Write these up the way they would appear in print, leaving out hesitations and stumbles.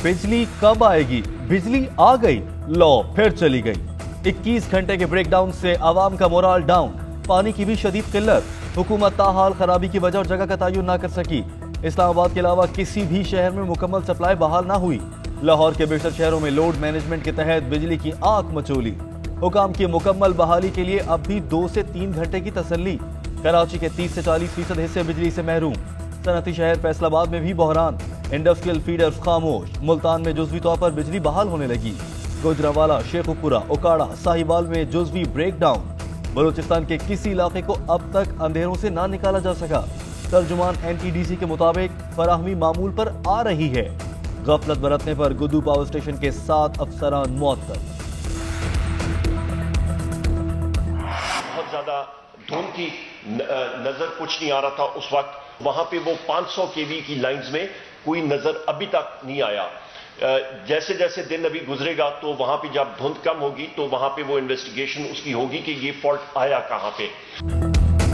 बिजली कब आएगी? बिजली आ गई, लो फिर चली गई। 21 घंटे के ब्रेक डाउन से आवाम का मोराल डाउन। पानी की भी शदीद किल्लत। हुकूमत ताहाल खराबी की वजह और जगह का तयन ना कर सकी। इस्लामाबाद के अलावा किसी भी शहर में मुकम्मल सप्लाई बहाल ना हुई। लाहौर के बेशतर शहरों में लोड मैनेजमेंट के तहत बिजली की आंख मचोली। हुकाम की मुकम्मल बहाली के लिए अब भी 2 से 3 घंटे की तसल्ली। कराची के 30 से 40% हिस्से बिजली से महरूम। सनती शहर फैसलाबाद में भी बहरान। इंडस्ट्रियल फीडर्स खामोश। मुल्तान में जुज़वी तौर पर बिजली बहाल होने लगी। गुजरावाला, शेखुपुरा, ओकाड़ा, साहिवाल में जुज़वी ब्रेक डाउन। बलूचिस्तान के किसी इलाके को अब तक अंधेरों से ना निकाला जा सका। तर्जुमान NTDC के मुताबिक फराहमी मामूल पर आ रही है। गफलत बरतने पर गुद्दू पावर स्टेशन के 7 अफसरान मुअत्तल। बहुत ज्यादा धुंध की नजर कुछ नहीं आ रहा था उस वक्त। वहां पे वो 500 kV की लाइंस में कोई नजर अभी तक नहीं आया। जैसे जैसे दिन अभी गुजरेगा तो वहां पे जब धुंध कम होगी तो वहां पे वो इन्वेस्टिगेशन उसकी होगी कि ये फॉल्ट आया कहां पे,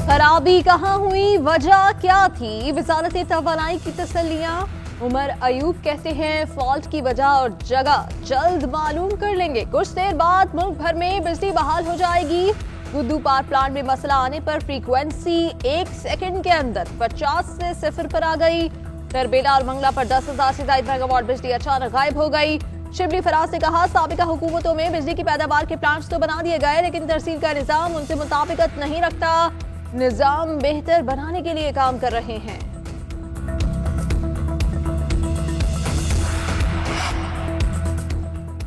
खराबी कहां हुई, वजह क्या थी। वजारत तवानाई की तसल्लियां। उमर अयूब कहते हैं फॉल्ट की वजह और जगह जल्द मालूम कर लेंगे। कुछ देर बाद मुल्क भर में बिजली बहाल हो जाएगी। गुद्दू पावर प्लांट में मसला आने पर फ्रीक्वेंसी 1 सेकंड के अंदर 50 से 0 पर आ गई। तरबेला और मंगला पर 10,000 से ज्यादा मेगावाट बिजली अचानक गायब हो गई। शिबली फराज ने कहा साबिका हुकूमतों में बिजली की पैदावार के प्लांट्स तो बना दिए गए लेकिन तरसील का निजाम उनसे मुताबिकत नहीं रखता। निजाम बेहतर बनाने के लिए काम कर रहे हैं।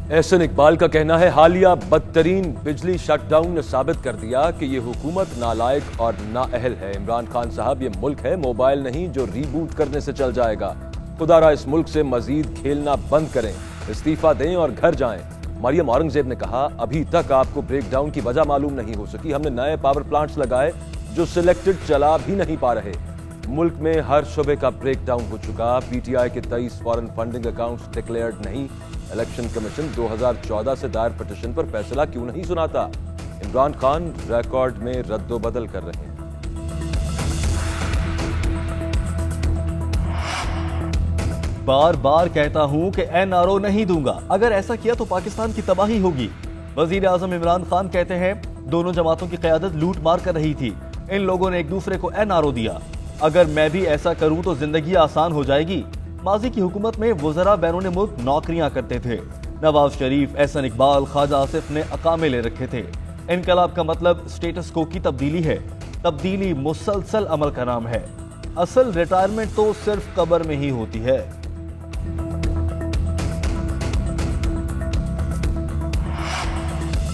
एहसन इकबाल का कहना है हालिया बदतरीन बिजली शटडाउन ने साबित कर दिया कि ये हुकूमत नालायक और नाअहल है। इमरान खान साहब, ये मुल्क है मोबाइल नहीं जो रीबूट करने से चल जाएगा। खुदारा इस मुल्क से मजीद खेलना बंद करें, इस्तीफा दें और घर जाएं। मरियम औरंगजेब ने कहा अभी तक आपको ब्रेक डाउन की वजह मालूम नहीं हो सकी। हमने नए पावर प्लांट्स लगाए जो सिलेक्टेड चला भी नहीं पा रहे। मुल्क में हर शोबे का ब्रेक डाउन हो चुका। PTI के 23 फॉरेन फंडिंग अकाउंट्स डिक्लेयर्ड नहीं। इलेक्शन कमीशन 2014 से दायर पिटीशन पर फैसला क्यों नहीं सुनाता। इमरान खान रिकॉर्ड में रद्दोबदल कर रहे हैं। बार बार कहता हूं कि NRO नहीं दूंगा। अगर ऐसा किया तो पाकिस्तान की तबाही होगी। वजीर आजम इमरान खान कहते हैं दोनों जमातों की क़यादत लूट मार कर रही थी। इन लोगों ने एक दूसरे को NRO दिया। अगर मैं भी ऐसा करूं तो जिंदगी आसान हो जाएगी। माजी की हुकूमत में वज़रा बैरून मुल्क नौकरियां करते थे। नवाज शरीफ, एहसन इकबाल, ख्वाजा आसिफ ने अकामे ले रखे थे। इनकलाब का मतलब स्टेटस को की तब्दीली है। तब्दीली मुसलसल अमल का नाम है। असल रिटायरमेंट तो सिर्फ कब्र में ही होती है।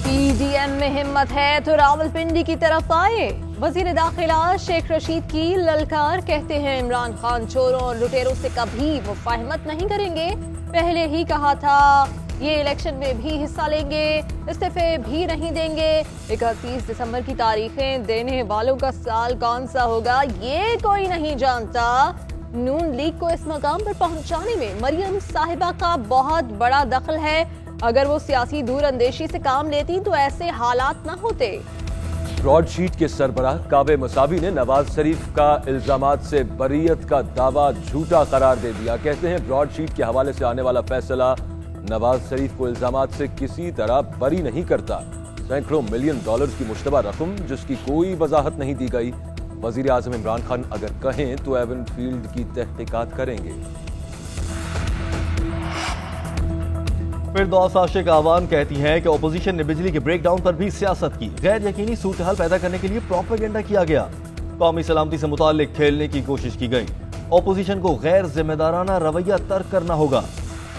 PDM में हिम्मत है तो रावलपिंडी की तरफ आए। वजीर दाखिला शेख रशीद की ललकार। कहते हैं इमरान खान चोरों और लुटेरों से कभी मुफाहमत नहीं करेंगे। पहले ही कहा था ये इलेक्शन में भी हिस्सा लेंगे, इस्तीफे भी नहीं देंगे। 31 दिसंबर की तारीखें देने वालों का साल कौन सा होगा ये कोई नहीं जानता। नून लीग को इस मकाम पर पहुंचाने में मरियम साहिबा का बहुत बड़ा दखल है। अगर वो सियासी दूर अंदेशी से काम लेती तो ऐसे हालात न होते। ब्रॉडशीट के सरबराह काबे मसावी ने नवाज शरीफ का इल्जामात से बरीयत का दावा झूठा करार दे दिया। कहते हैं ब्रॉडशीट के हवाले से आने वाला फैसला नवाज शरीफ को इल्जामात से किसी तरह बरी नहीं करता। सैकड़ों मिलियन डॉलर्स की मुश्तबा रकम जिसकी कोई वजाहत नहीं दी गई। वजीर आजम इमरान खान अगर कहें तो एवन फील्ड की तहकीकात करेंगे। फिरदौस आशिक आवान कहती हैं कि ओपोजिशन ने बिजली के ब्रेक डाउन पर भी सियासत की। गैर यकीनी सूरत-ए-हाल पैदा करने के लिए प्रोपेगेंडा किया गया। कौमी सलामती से मुताल्लिक खेलने की कोशिश की गई। ओपोजिशन को गैर जिम्मेदाराना रवैया तर्क करना होगा।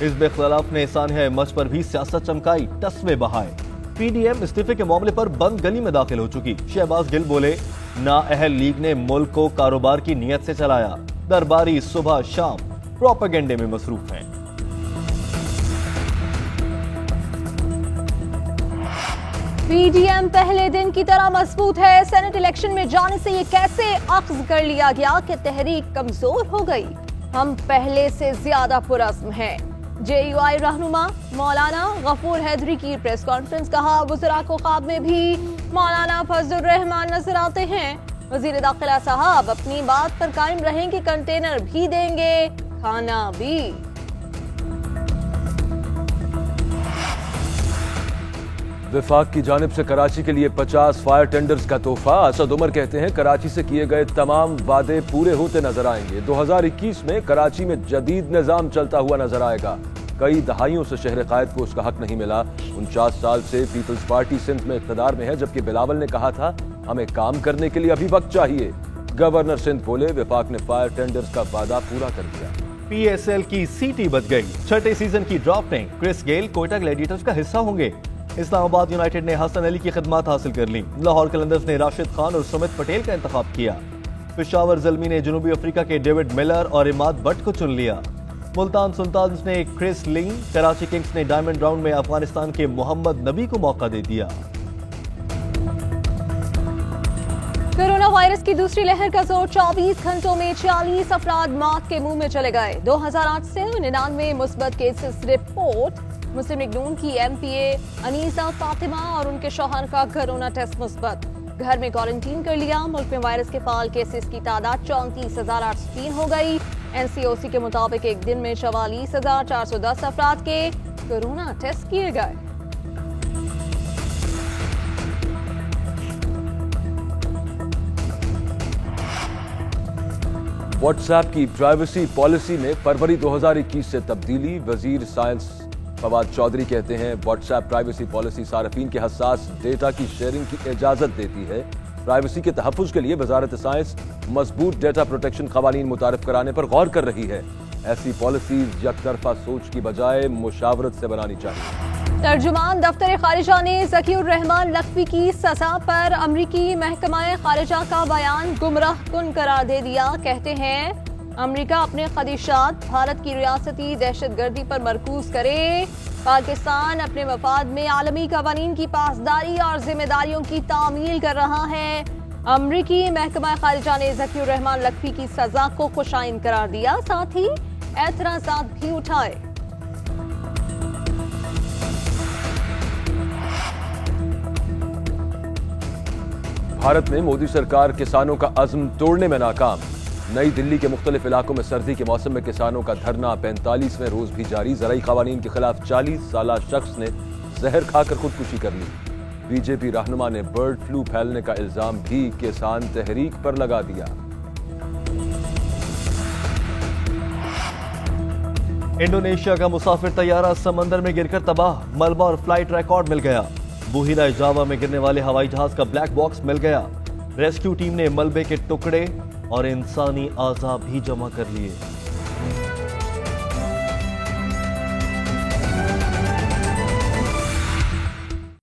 हिज़्ब इख्तिलाफ ने सानिया मच पर भी सियासत चमकाई, तस्वे बहाए। PDM इस्तीफे के मामले पर बंद गली में दाखिल हो चुकी। शहबाज गिल बोले नाअहल लीग ने मुल्क को कारोबार की नीयत से चलाया। दरबारी सुबह शाम प्रोपेगेंडे में मसरूफ हैं। PDM पहले दिन की तरह मजबूत है। सेनेट इलेक्शन में जाने से ये कैसे अख्ज़ कर लिया गया कि तहरीक कमजोर हो गई। हम पहले से ज्यादा पुरज़्म हैं। JUI रहनुमा मौलाना गफूर हैदरी की प्रेस कॉन्फ्रेंस। कहा वज़रा को ख्वाब में भी मौलाना फजलुर रहमान नजर आते हैं। वजीर दाखिला साहब अपनी बात पर कायम रहेंगे, कंटेनर भी देंगे, खाना भी। वफाक की जानिब से कराची के लिए 50 फायर टेंडर्स का तोहफा। असद उमर कहते हैं कराची से किए गए तमाम वादे पूरे होते नजर आएंगे। 2021 में कराची में जदीद निजाम चलता हुआ नजर आएगा। कई दहाइयों से शहर कायद को उसका हक नहीं मिला। 49 साल से पीपल्स पार्टी सिंध में इख्तिदार में है, जबकि बिलावल ने कहा था हमें काम करने के लिए अभी वक्त चाहिए। गवर्नर सिंध बोले वफाक ने फायर टेंडर्स का वादा पूरा कर दिया। PSL की सीटी बच गई। छठे सीजन की drafting Chris Gayle Quetta Gladiators का हिस्सा होंगे। इस्लामाबाद यूनाइटेड ने हसन अली की खिदमत हासिल कर ली। लाहौर कलंदर्स ने राशिद खान और सुमित पटेल का इंतखाब किया। पेशावर ज़ल्मी ने जनूबी अफ्रीका के डेविड मिलर और इमाद भट्ट को चुन लिया। मुल्तान सुल्तान्स ने क्रिस लिंग, कराची किंग्स ने डायमंड राउंड में अफगानिस्तान के मोहम्मद नबी को मौका दे दिया। कोरोना वायरस की दूसरी लहर का जोर 24 घंटों में 40 अफराद मौत के मुंह में चले गए। 2008 से 99 मुस्बत केसेस रिपोर्ट। मुस्लिम लीग नून की MPA अनीसा फातिमा और उनके शौहर का कोरोना टेस्ट मुस्बत। घर में क्वारंटीन कर लिया। मुल्क में वायरस के फाल केसेस की तादाद 34,803 हो गई। NCOC के मुताबिक एक दिन में 44,410 अफराद के कोरोना टेस्ट किए गए। व्हाट्सएप की प्राइवेसी पॉलिसी में फरवरी 2021 से तब्दीली। वजीर साइंस फवाद चौधरी कहते हैं व्हाट्सएप प्राइवेसी पॉलिसी सार्फिन के हसास डेटा की शेयरिंग की इजाजत देती है। प्राइवेसी के तहफ्फुज के लिए वजारत साइंस मजबूत डेटा प्रोटेक्शन कवानीन मुतारिफ कराने पर गौर कर रही है। ऐसी पॉलिसीज यकतरफा सोच की बजाय मुशावरत से बनानी चाहिए। तर्जुमान दफ्तर खारिजा ने ज़कीउर रहमान लख्वी की सजा पर अमरीकी महकमा खारिजा का बयान गुमराह कुन करार दे दिया। कहते हैं अमरीका अपने खदशात भारत की रियासती दहशतगर्दी पर मरकूज करे। पाकिस्तान अपने मफाद में आलमी कवानीन की पासदारी और जिम्मेदारियों की तामील कर रहा है। अमरीकी महकमा खारिजा ने ज़कीउर रहमान लख्वी की सजा को खुशाइन करार दिया, साथ ही एतराज़ात भी उठाए। भारत में मोदी सरकार किसानों का अज़्म तोड़ने में नाकाम। नई दिल्ली के मुख्तलिफ इलाकों में सर्दी के मौसम में किसानों का धरना 45वें रोज भी जारी। ज़राई क़वानीन के खिलाफ 40 साला शख्स ने जहर खाकर खुदकुशी कर ली। बीजेपी रहनुमा ने बर्ड फ्लू फैलने का इल्जाम भी किसान तहरीक पर लगा दिया। इंडोनेशिया का मुसाफिर तैयारा समंदर में गिरकर तबाह। मलबा और फ्लाइट रिकॉर्ड मिल गया। बुहिरा जावा में गिरने वाले हवाई जहाज का ब्लैक बॉक्स मिल गया। रेस्क्यू टीम ने मलबे के टुकड़े और इंसानी आज़ा भी जमा कर लिए।